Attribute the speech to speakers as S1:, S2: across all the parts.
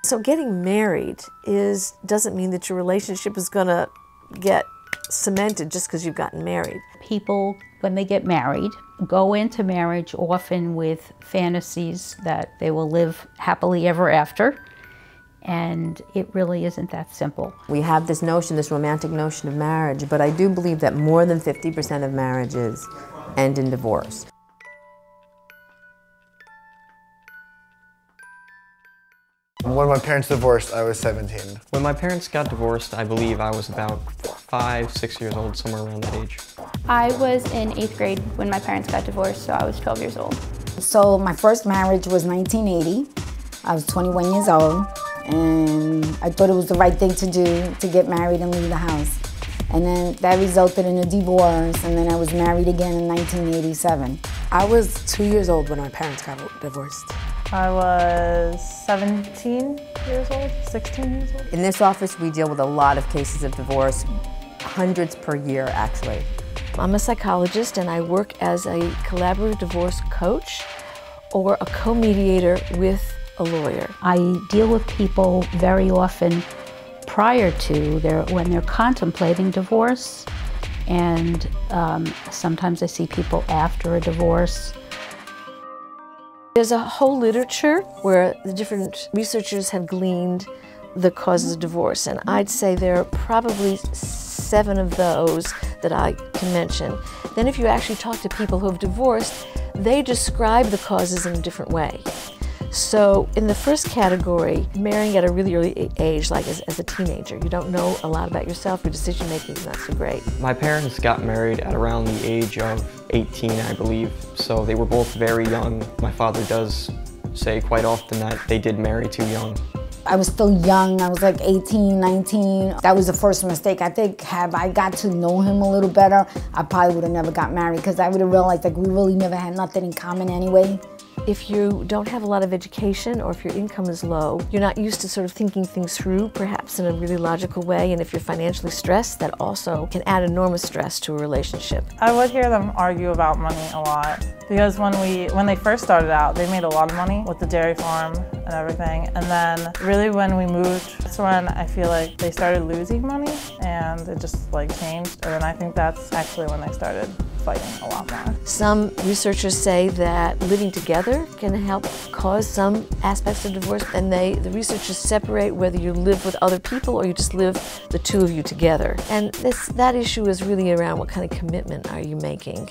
S1: So getting married doesn't mean that your relationship is going to get cemented just because you've gotten married.
S2: People, when they get married, go into marriage often with fantasies that they will live happily ever after, and it really isn't that simple.
S3: We have this notion, this romantic notion of marriage, but I do believe that more than 50% of marriages end in divorce.
S4: When my parents divorced, I was 17.
S5: When my parents got divorced, I believe I was about 5, 6 years old, somewhere around that age.
S6: I was in 8th grade when my parents got divorced, so I was 12 years old.
S7: So my first marriage was 1980. I was 21 years old, and I thought it was the right thing to do to get married and leave the house. And then that resulted in a divorce, and then I was married again in 1987.
S8: I was 2 years old when my parents got divorced.
S9: I was 17 years old, 16 years old.
S3: In this office, we deal with a lot of cases of divorce, hundreds per year, actually.
S1: I'm a psychologist, and I work as a collaborative divorce coach or a co-mediator with a lawyer.
S2: I deal with people very often prior to when they're contemplating divorce, and sometimes I see people after a divorce.
S1: There's a whole literature where the different researchers have gleaned the causes of divorce, and I'd say there are probably 7 of those that I can mention. Then if you actually talk to people who have divorced, they describe the causes in a different way. So in the first category, marrying at a really early age, like as a teenager, you don't know a lot about yourself, your decision making is not so great.
S5: My parents got married at around the age of 18, I believe, so they were both very young. My father does say quite often that they did marry too young.
S7: I was still young. I was like 18, 19. That was the first mistake. I think had I got to know him a little better, I probably would have never got married, because I would have realized like we really never had nothing in common anyway.
S1: If you don't have a lot of education, or if your income is low, you're not used to sort of thinking things through, perhaps in a really logical way, and if you're financially stressed, that also can add enormous stress to a relationship.
S9: I would hear them argue about money a lot, because when they first started out, they made a lot of money with the dairy farm and everything, and then really when we moved, that's when I feel like they started losing money, and it just like changed, and then I think that's actually when they started fighting a lot more.
S1: Some researchers say that living together can help cause some aspects of divorce, and the researchers separate whether you live with other people or you just live the two of you together. And that issue is really around what kind of commitment are you making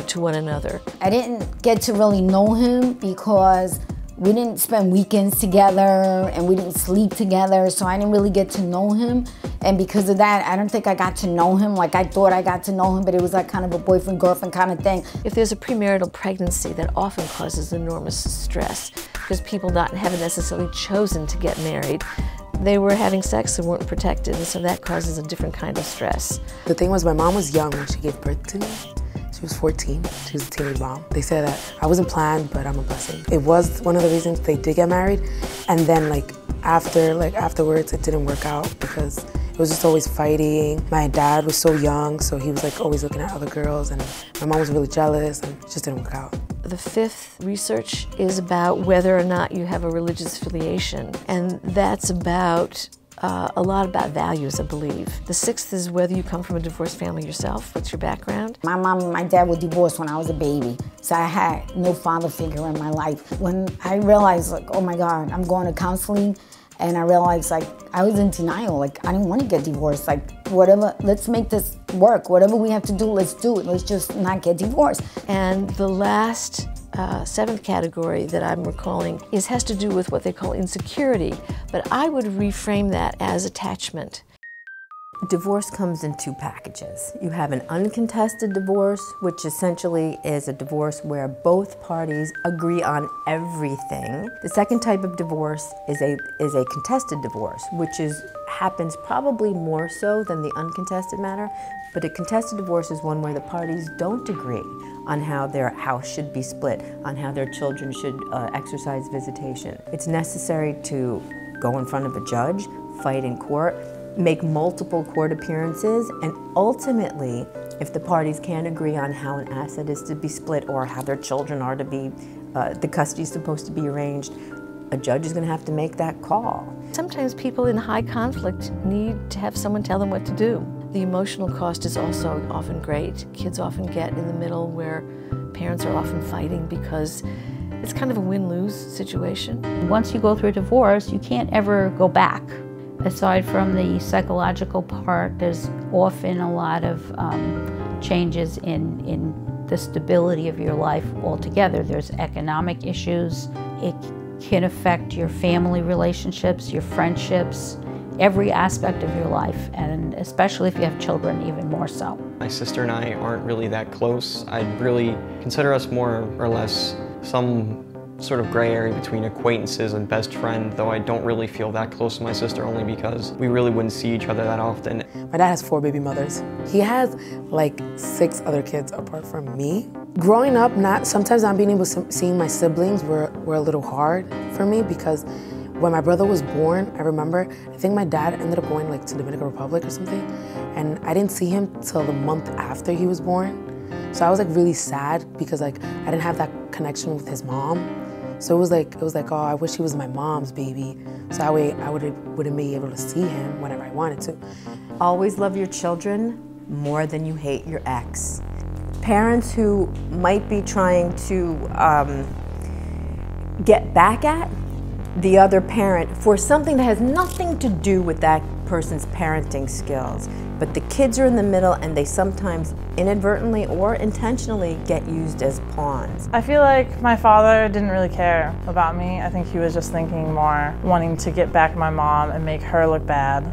S1: to one another.
S7: I didn't get to really know him because we didn't spend weekends together and we didn't sleep together, so I didn't really get to know him. And because of that, I don't think I got to know him like I thought I got to know him, but it was like kind of a boyfriend-girlfriend kind of thing.
S1: If there's a premarital pregnancy, that often causes enormous stress because people haven't necessarily chosen to get married. They were having sex and weren't protected, and so that causes a different kind of stress.
S8: The thing was, my mom was young when she gave birth to me. She was 14. She was a teenage mom. They said that I wasn't planned, but I'm a blessing. It was one of the reasons they did get married, and then afterwards, it didn't work out because it was just always fighting. My dad was so young, so he was like always looking at other girls, and my mom was really jealous, and it just didn't work out.
S1: The 5th research is about whether or not you have a religious affiliation, and that's about a lot about values, I believe. The 6th is whether you come from a divorced family yourself. What's your background?
S7: My mom and my dad were divorced when I was a baby, so I had no father figure in my life. When I realized, like, oh my God, I'm going to counseling, and I realized, like, I was in denial. Like, I didn't want to get divorced. Like, whatever, let's make this work. Whatever we have to do, let's do it. Let's just not get divorced.
S1: And the last 7th category that I'm recalling has to do with what they call insecurity, but I would reframe that as attachment.
S3: Divorce comes in 2 packages. You have an uncontested divorce, which essentially is a divorce where both parties agree on everything. The second type of divorce is a contested divorce, which happens probably more so than the uncontested matter, but a contested divorce is one where the parties don't agree on how their house should be split, on how their children should exercise visitation. It's necessary to go in front of a judge, fight in court, make multiple court appearances, and ultimately, if the parties can't agree on how an asset is to be split or how their children are to be, the custody is supposed to be arranged, a judge is going to have to make that call.
S1: Sometimes people in high conflict need to have someone tell them what to do. The emotional cost is also often great. Kids often get in the middle where parents are often fighting because it's kind of a win-lose situation.
S2: Once you go through a divorce, you can't ever go back. Aside from the psychological part, there's often a lot of changes in the stability of your life altogether. There's economic issues. It can affect your family relationships, your friendships, every aspect of your life, and especially if you have children, even more so.
S5: My sister and I aren't really that close. I'd really consider us more or less some sort of gray area between acquaintances and best friend, though I don't really feel that close to my sister only because we really wouldn't see each other that often.
S8: My dad has 4 baby mothers. He has like 6 other kids apart from me. Growing up, sometimes not being able to see my siblings were a little hard for me because when my brother was born, I remember, I think my dad ended up going like to Dominican Republic or something, and I didn't see him till the month after he was born. So I was like really sad because like I didn't have that connection with his mom. So it was like, oh, I wish he was my mom's baby. So that way I wouldn't be able to see him whenever I wanted to.
S3: Always love your children more than you hate your ex. Parents who might be trying to get back at the other parent for something that has nothing to do with that person's parenting skills, but the kids are in the middle and they sometimes inadvertently or intentionally get used as pawns.
S9: I feel like my father didn't really care about me. I think he was just thinking more, wanting to get back my mom and make her look bad.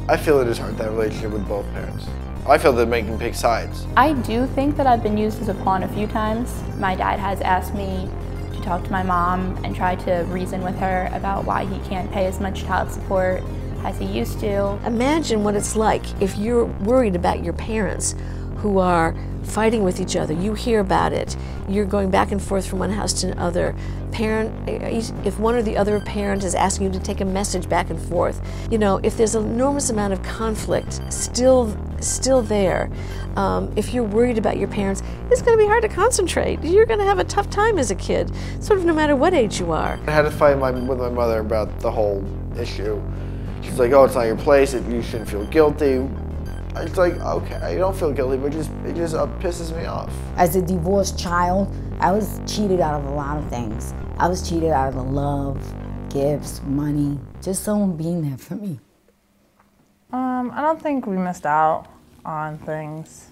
S4: I feel it is hard to have a relationship with both parents. I feel they're making pick sides.
S6: I do think that I've been used as a pawn a few times. My dad has asked me to talk to my mom and try to reason with her about why he can't pay as much child support as he used to.
S1: Imagine what it's like if you're worried about your parents who are fighting with each other. You hear about it. You're going back and forth from one house to another. If one or the other parent is asking you to take a message back and forth, you know, if there's an enormous amount of conflict still there, if you're worried about your parents, it's going to be hard to concentrate. You're going to have a tough time as a kid, sort of no matter what age you are.
S4: I had to fight with my mother about the whole issue. She's like, oh, it's not your place, you shouldn't feel guilty. It's like, okay, I don't feel guilty, but it just pisses me off.
S7: As a divorced child, I was cheated out of a lot of things. I was cheated out of love, gifts, money, just someone being there for me.
S9: I don't think we missed out on things.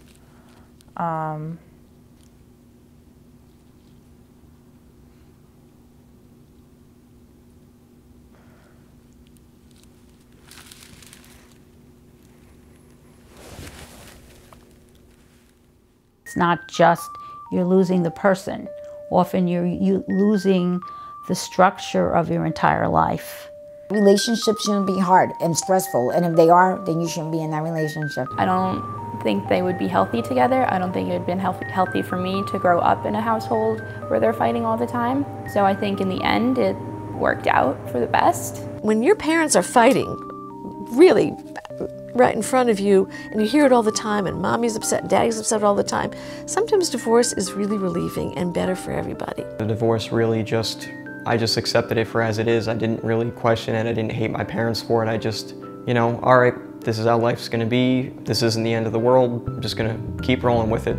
S2: It's not just you're losing the person. Often you're losing the structure of your entire life.
S7: Relationships shouldn't be hard and stressful, and if they are, then you shouldn't be in that relationship.
S6: I don't think they would be healthy together. I don't think it would have been healthy for me to grow up in a household where they're fighting all the time. So I think in the end it worked out for the best.
S1: When your parents are fighting, really right in front of you, and you hear it all the time, and mommy's upset, daddy's upset all the time, sometimes divorce is really relieving and better for everybody.
S5: The divorce really I just accepted it for as it is. I didn't really question it. I didn't hate my parents for it. I just, you know, all right, this is how life's gonna be. This isn't the end of the world. I'm just gonna keep rolling with it.